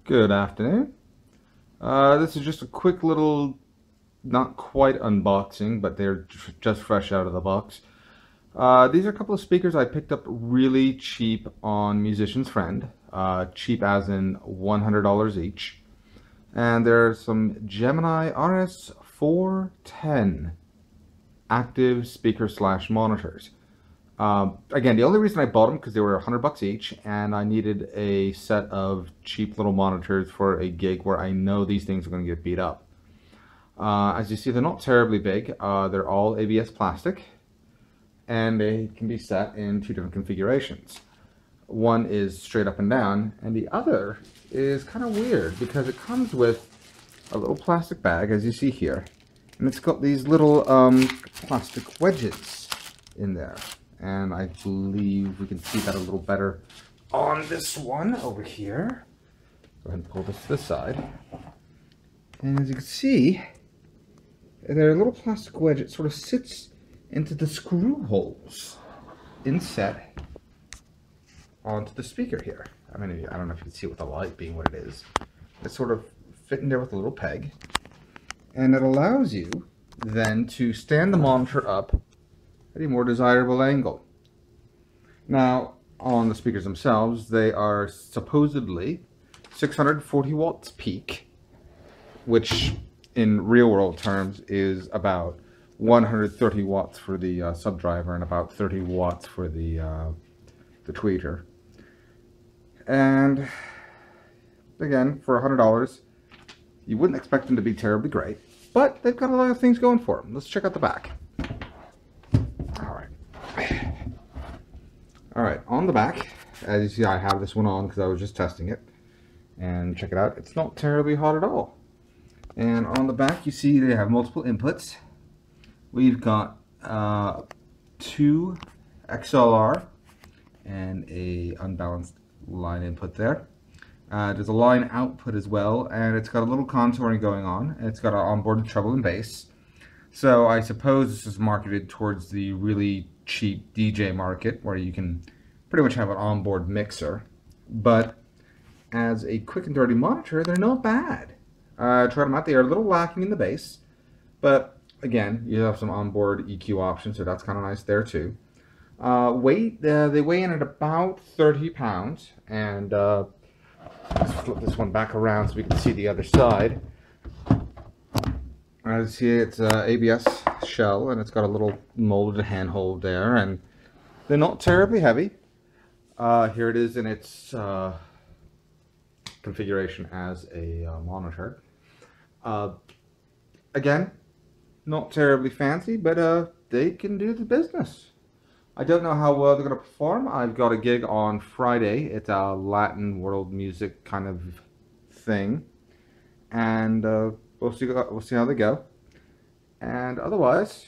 Good afternoon. This is just a quick little, not quite unboxing, but they're just fresh out of the box. These are a couple of speakers I picked up really cheap on Musician's Friend. Cheap as in $100 each. And there's some Gemini RS-410 active speaker slash monitors. Again, the only reason I bought them because they were $100 each, and I needed a set of cheap little monitors for a gig where I know these things are going to get beat up. As you see, they're not terribly big. They're all ABS plastic, and they can be set in two different configurations. One is straight up and down, and the other is kind of weird because it comes with a little plastic bag, as you see here, and it's got these little plastic wedges in there. And I believe we can see that a little better on this one over here. Go ahead and pull this to the side. And as you can see, there's a little plastic wedge. It sort of sits into the screw holes inset onto the speaker here. I mean, I don't know if you can see it with the light being what it is. It's sort of fitting there with a little peg. And it allows you then to stand the monitor up at a more desirable angle. Now, on the speakers themselves, they are supposedly 640 watts peak, which in real world terms is about 130 watts for the subdriver and about 30 watts for the tweeter. And again, for $100, you wouldn't expect them to be terribly great, but they've got a lot of things going for them. Let's check out the back. Alright, on the back, as you see, I have this one on because I was just testing it. And check it out, it's not terribly hot at all. And on the back, you see they have multiple inputs. We've got two XLR and a unbalanced line input there. There's a line output as well, and it's got a little contouring going on. And it's got an onboard treble and bass. So I suppose this is marketed towards the really cheap DJ market where you can pretty much have an onboard mixer. But as a quick and dirty monitor, they're not bad. I tried them out. They are a little lacking in the bass, but again, you have some onboard EQ options, so that's kind of nice there too. Weight, they weigh in at about 30 pounds, and let's flip this one back around so we can see the other side. As you see, it's ABS shell, and it's got a little molded handhold there, and they're not terribly heavy. Here it is in its configuration as a monitor. Again, not terribly fancy, but they can do the business. I don't know how well they're going to perform. I've got a gig on Friday. It's a Latin world music kind of thing, and we'll see how they go. And otherwise,